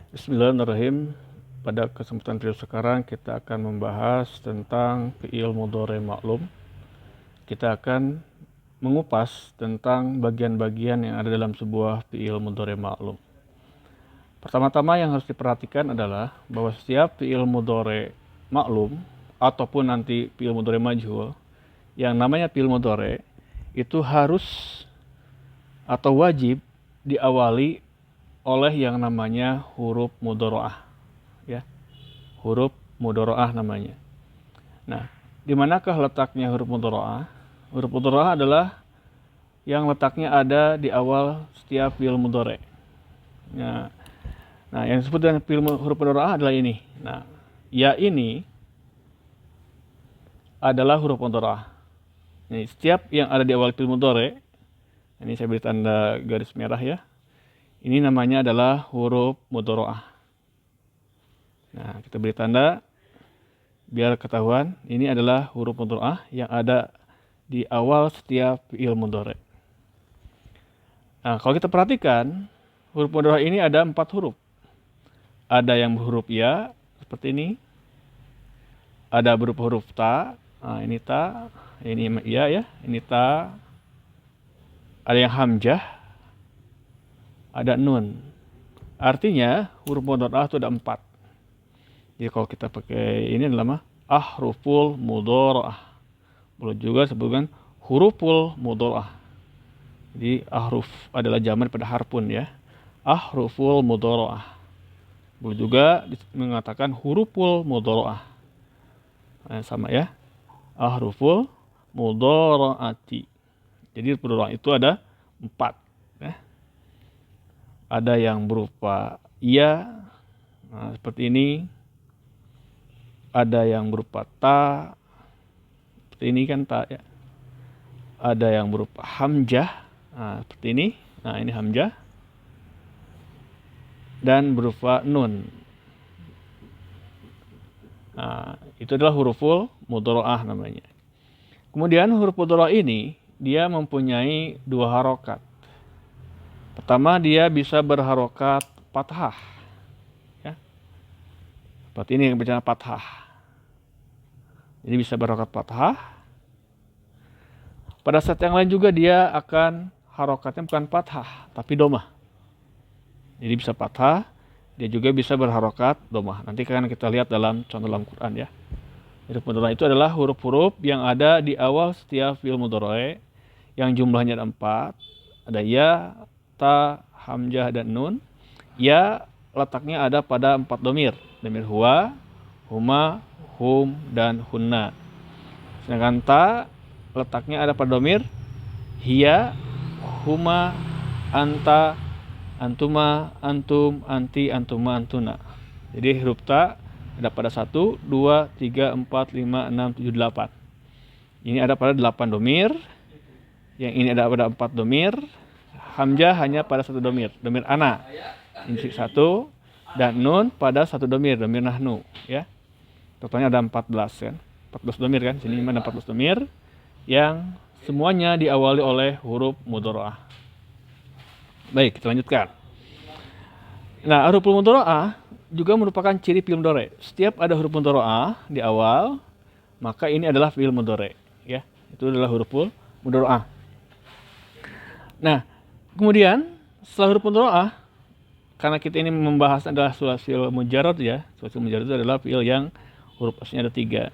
Bismillahirrahmanirrahim. Pada kesempatan video sekarang kita akan membahas tentang fi'il mudhari ma'lum. Kita akan mengupas tentang bagian-bagian yang ada dalam sebuah fi'il mudhari ma'lum. Pertama-tama yang harus diperhatikan adalah bahwa setiap fi'il mudhari ma'lum ataupun nanti fi'il mudhari majhul, yang namanya fi'il mudhari itu harus atau wajib diawali oleh yang namanya huruf mudharaah, ya, huruf mudharaah namanya. Nah, di manakah letaknya huruf mudharaah? Huruf mudharaah adalah yang letaknya ada di awal setiap fi'il mudhari. Nah, yang disebut dengan huruf mudharaah adalah ini. Nah, ya ini adalah huruf mudharaah. Ini setiap yang ada di awal fi'il mudhari, ini saya beri tanda garis merah ya. Ini namanya adalah huruf mudharaah. Nah, kita beri tanda biar ketahuan ini adalah huruf mudharaah yang ada di awal setiap fi'il mudhari. Nah, kalau kita perhatikan, huruf mudharaah ini ada 4 huruf. Ada yang berhuruf ya, seperti ini. Ada berupa huruf ta. Nah, ini ta, ini ya, ini ta. Ada yang hamzah, ada nun. Artinya huruf mudharaah itu ada 4. Jadi kalau kita pakai ini adalah ahruful mudharaah. Boleh juga sebutkan huruful mudharaah. Jadi ahruf adalah jamak pada harfun ya. Ahruful mudharaah. Boleh juga mengatakan huruful mudharaah. Nah, sama ya. Ahruful mudharaati. Jadi mudharaah itu ada 4 ya. Ada yang berupa ya, nah, seperti ini. Ada yang berupa ta, seperti ini kan ta ya. Ada yang berupa hamzah, nah, seperti ini. Nah, ini hamzah. Dan berupa nun. Nah, itu adalah huruful mudharaah namanya. Kemudian huruf mudharaah ini dia mempunyai 2 harokat. Pertama, dia bisa berharokat fathah. Ya. Seperti ini yang berbicara fathah. Jadi bisa berharokat fathah. Pada saat yang lain juga dia akan harokatnya bukan fathah, tapi domah. Jadi bisa fathah, dia juga bisa berharokat domah. Nanti akan kita lihat dalam contoh dalam Quran ya. Huruf mudharaah itu adalah huruf-huruf yang ada di awal setiap fi'il mudhari yang jumlahnya ada 4. Ada ya, ta, hamzah, dan nun. Ya letaknya ada pada 4 domir. Domir huwa, huma, hum, dan hunna. Sedangkan ta letaknya ada pada domir hiya, huma, anta, antuma, antum, anti, antuma, antuna. Jadi huruf ta ada pada 1, 2, 3, 4, 5, 6, 7, 8. Ini ada pada 8 domir. Yang ini ada pada 4 domir. Hamzah hanya pada 1 domir, domir ana. Ini 1 dan nun pada 1 domir, domir nahnu ya. Totalnya ada 14 kan. 14 domir kan. Sini ada 14 domir yang semuanya diawali oleh huruf mudharaah. Baik, kita lanjutkan. Nah, huruf mudharaah juga merupakan ciri fi'il mudhari. Setiap ada huruf mudharaah di awal, maka ini adalah fi'il mudhari ya. Itu adalah huruf mudharaah. Nah, kemudian setelah huruf mudharaah, karena kita ini membahas adalah sulasil mujarrad ya. Sulasil mujarrad itu adalah fi'il yang huruf aslinya ada 3.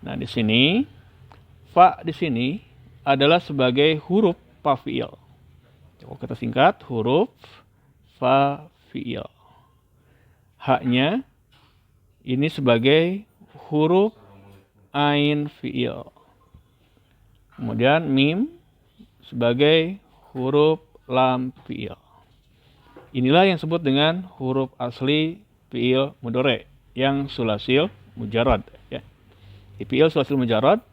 Nah, di sini fa di sini adalah sebagai huruf fa fi'il. Kalau kita singkat huruf fa fi'il. Haknya ini sebagai huruf ain fi'il. Kemudian mim sebagai huruf lam fi'il. Inilah yang disebut dengan huruf asli fi'il mudhari yang sulasil mujarrad ya. Di fi'il sulasil mujarrad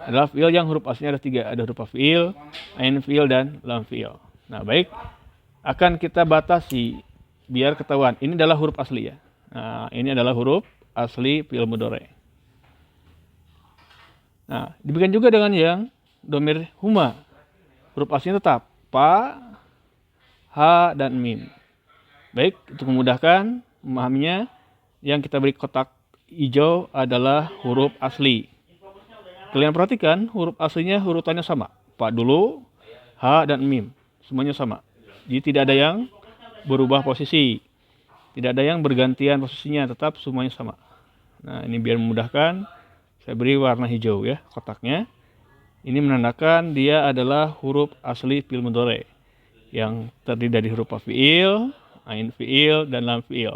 adalah fi'il yang huruf aslinya ada 3, ada huruf fi'il, ain fi'il, dan lam fi'il. Nah, baik, akan kita batasi biar ketahuan ini adalah huruf asli ya. Nah, ini adalah huruf asli fi'il mudhari. Nah, demikian juga dengan yang domir huma. Huruf aslinya tetap pa, ha, dan mim. Baik, untuk memudahkan, memahaminya, yang kita beri kotak hijau adalah huruf asli. Kalian perhatikan huruf aslinya urutannya sama. Pak dulu, H dan Mim. Semuanya sama. Jadi tidak ada yang berubah posisi. Tidak ada yang bergantian posisinya, tetap semuanya sama. Nah, ini biar memudahkan, saya beri warna hijau ya kotaknya. Ini menandakan dia adalah huruf asli fi'il mudhari yang terdiri dari huruf fi'il, ain fi'il, dan lam fi'il.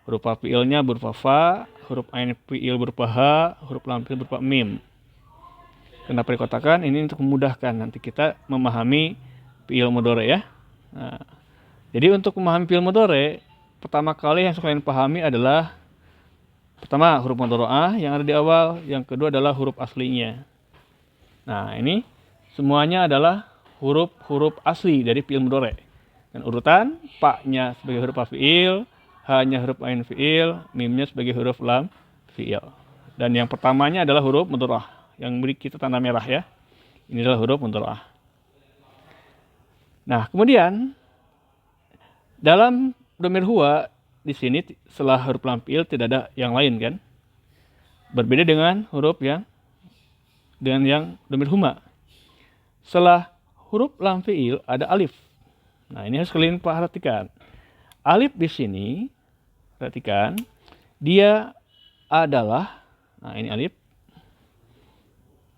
Huruf fi'ilnya berupa fa, huruf ain fi'il berupa ha, huruf lam fi'il berupa mim. Kenapa dikotakkan? Ini untuk memudahkan nanti kita memahami fi'il mudhari ya. Nah, jadi untuk memahami fi'il mudhari, pertama kali yang kalian pahami adalah pertama huruf mudhari'ah yang ada di awal, yang kedua adalah huruf aslinya. Nah, ini semuanya adalah huruf-huruf asli dari fi'il mudhari. Dan urutan pa-nya sebagai huruf fi'il, ha-nya huruf ain fi'il, mimnya sebagai huruf lam fi'il. Dan yang pertamanya adalah huruf mudhari'ah yang beri kita tanda merah ya. Ini adalah huruf mudhari'ah. Nah, kemudian dalam dhamir huwa di sini setelah huruf lam fi'il tidak ada yang lain kan? Berbeda dengan huruf yang dhamir huma. Setelah huruf lam fi'il ada alif. Nah, ini harus kalian perhatikan. Alif di sini perhatikan dia adalah, nah ini alif.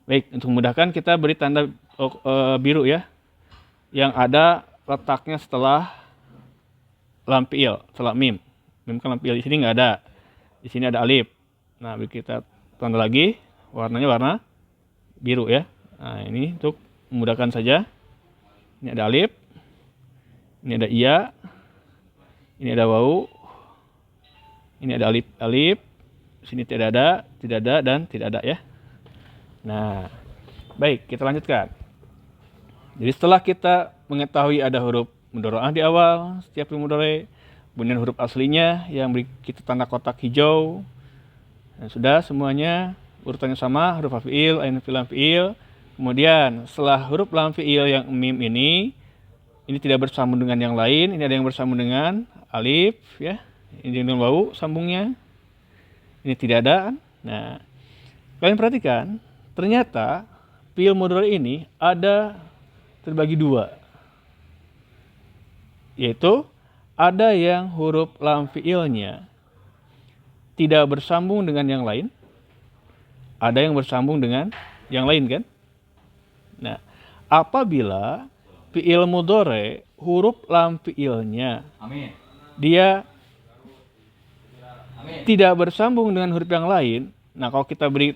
Baik, untuk memudahkan kita beri tanda biru ya. Yang ada letaknya setelah lam fi'il, setelah mim. Mim kan lam fi'il, di sini nggak ada. Di sini ada alif. Nah, beri kita tanda lagi, warnanya warna biru ya. Nah, ini untuk memudahkan saja. Ini ada alif. Ini ada iya. Ini ada wau. Ini ada alif. Sini tidak ada, dan tidak ada ya. Nah, baik, kita lanjutkan. Jadi setelah kita mengetahui ada huruf mudhari'ah di awal setiap fi'il mudhari, kemudian huruf aslinya yang beri kita tanda kotak hijau. Nah, sudah semuanya urutannya sama, huruf fi'il, ain fi'il, lam fi'il. Kemudian setelah huruf lam fi'il yang mim ini tidak bersambung dengan yang lain, ini ada yang bersambung dengan alif ya. Ini dengan wau sambungnya. Ini tidak ada. Nah, kalian perhatikan, ternyata fi'il mudhari ini ada terbagi dua. Yaitu ada yang huruf lam fi'ilnya tidak bersambung dengan yang lain. Ada yang bersambung dengan yang lain kan? Nah, apabila fi'il mudhari huruf lam fi'ilnya dia tidak bersambung dengan huruf yang lain. Nah, kalau kita beri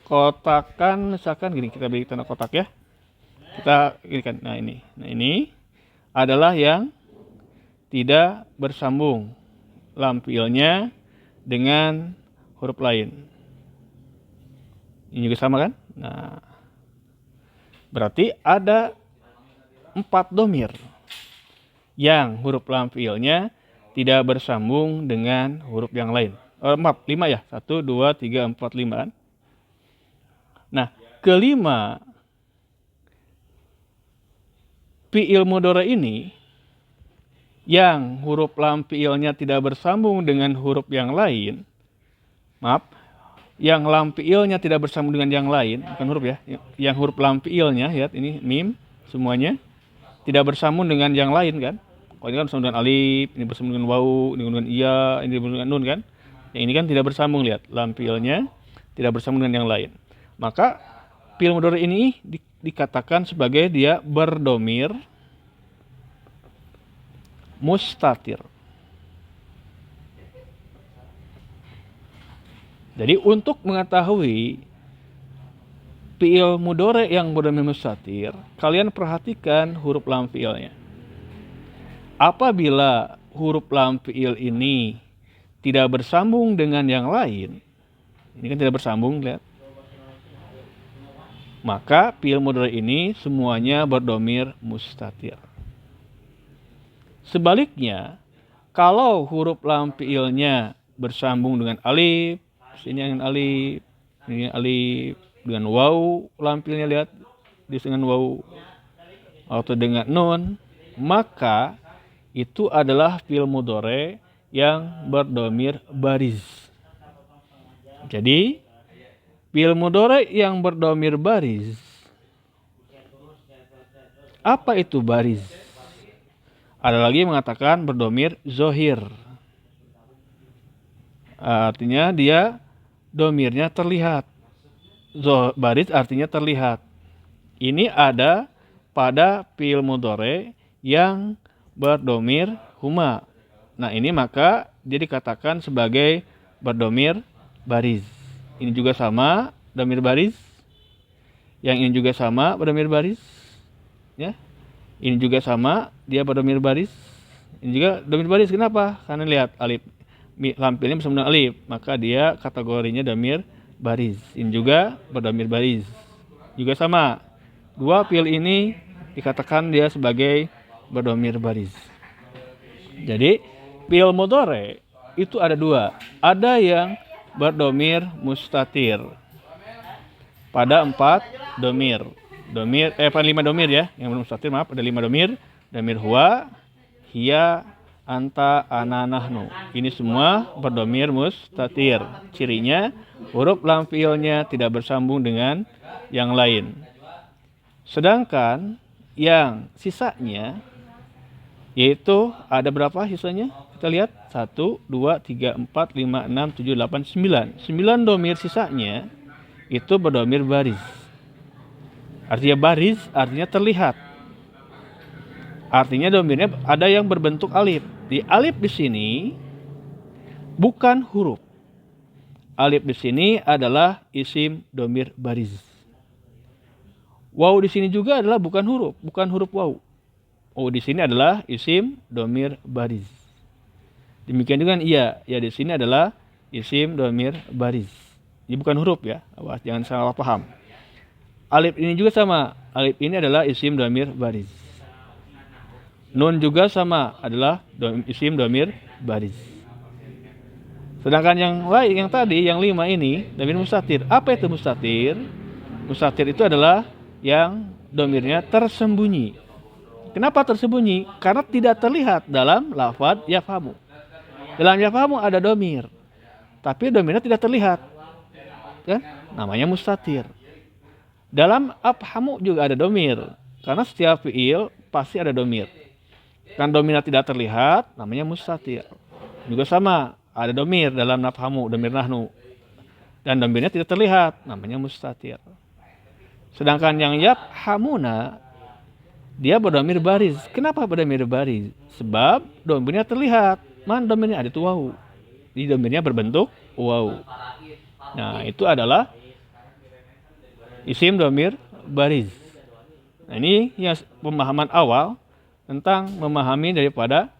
kotakan misalkan gini, kita beri tanda kotak ya. Kita gini kan. Nah, ini adalah yang tidak bersambung lam fi'ilnya dengan huruf lain. Ini juga sama kan? Nah, berarti ada 4 dhamir yang huruf lam fi'ilnya tidak bersambung dengan huruf yang lain. Maaf, 5 ya. 1, 2, 3, 4, 5 kan? Nah, kelima fi'il mudhari ini yang huruf lam fi'ilnya tidak bersambung dengan huruf yang lain. Maaf, yang lam fi'ilnya tidak bersambung dengan yang lain, bukan huruf ya. Yang huruf lam fi'ilnya, lihat ini mim semuanya tidak bersambung dengan yang lain kan? Kalau ini kan bersambung dengan alif, ini bersambung dengan wau, ini dengan iya, ini bersambung dengan nun kan? Yang ini kan tidak bersambung, lihat lam fi'ilnya tidak bersambung dengan yang lain. Maka fi'il mudhari ini dikatakan sebagai dia berdhamir mustatir. Jadi untuk mengetahui fi'il mudhari yang berdhamir mustatir, kalian perhatikan huruf lam fi'ilnya. Apabila huruf lam fi'il ini tidak bersambung dengan yang lain, ini kan tidak bersambung, lihat. Maka fi'il mudhari ini semuanya berdhamir mustatir. Sebaliknya, kalau huruf lam fi'ilnya bersambung dengan alif, sini dengan alif, ini alif, dengan wau, lam fi'ilnya lihat, dengan wau, atau dengan nun, maka itu adalah fi'il mudhari yang berdomir bariz. Jadi fi'il mudhari yang berdomir bariz, apa itu bariz? Ada lagi yang mengatakan berdomir zohir. Artinya dia domirnya terlihat. Bariz artinya terlihat. Ini ada pada fi'il mudhari yang berdomir huma. Nah ini maka dia dikatakan sebagai berdomir bariz. Ini juga sama domir bariz. Yang ini juga sama berdomir bariz. Ya. Ini juga sama dia berdomir bariz. Ini juga domir bariz. Kenapa? Karena lihat alif. Lampirnya bersama dengan alif, maka dia kategorinya domir bariz. Ini juga berdomir bariz. Juga sama. Dua fi'il ini dikatakan dia sebagai berdomir bariz. Jadi fi'il mudhari itu ada dua. Ada yang berdomir mustatir pada 4 domir. Pada 5 domir ya. Yang mustatir maaf, ada 5 domir. Domir huwa, hiya, anta, ana, nahnu. Ini semua berdomir mustatir. Cirinya huruf lam fi'ilnya tidak bersambung dengan yang lain. Sedangkan yang sisanya yaitu ada berapa sisanya? Kita lihat 1, 2, 3, 4, 5, 6, 7, 8, 9. 9 domir sisanya itu berdomir bariz. Artinya bariz artinya terlihat. Artinya domirnya ada yang berbentuk alif. Di alif di sini bukan huruf. Alif di sini adalah isim domir bariz. Waw di sini juga adalah bukan huruf waw. Oh di sini adalah isim domir bariz. Demikian dengan iya, ya di sini adalah isim domir bariz. Ini bukan huruf ya, awas jangan salah paham. Alif ini juga sama, alif ini adalah isim domir bariz. Nun juga sama, adalah isim domir bariz. Sedangkan yang lain, yang tadi, yang 5 ini domir mustatir. Apa itu mustatir? Mustatir itu adalah yang domirnya tersembunyi. Kenapa tersembunyi? Karena tidak terlihat dalam lafaz yafhamu. Dalam yafhamu ada domir, tapi domirnya tidak terlihat, kan? Namanya mustatir. Dalam afhamu juga ada domir, karena setiap fi'il pasti ada domir. Kan domirnya tidak terlihat, namanya mustatir. Juga sama, ada domir dalam nafhamu, domir nahnu, dan domirnya tidak terlihat, namanya mustatir. Sedangkan yang yafhamuna dia berdomir bariz. Kenapa berdomir bariz? Sebab domirnya terlihat. Man domirnya ada itu waw. Jadi domirnya berbentuk waw. Nah itu adalah isim domir bariz. Nah ini yang pemahaman awal tentang memahami daripada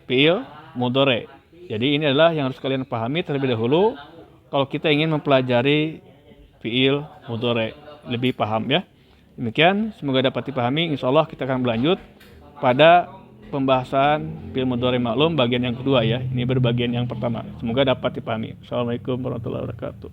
fi'il mudhari. Jadi ini adalah yang harus kalian pahami terlebih dahulu kalau kita ingin mempelajari fi'il mudhari lebih paham ya. Demikian, semoga dapat dipahami. Insya Allah kita akan berlanjut pada pembahasan fi'il mudhari maklum bagian yang kedua ya. Ini berbagian yang pertama. Semoga dapat dipahami. Assalamualaikum warahmatullahi wabarakatuh.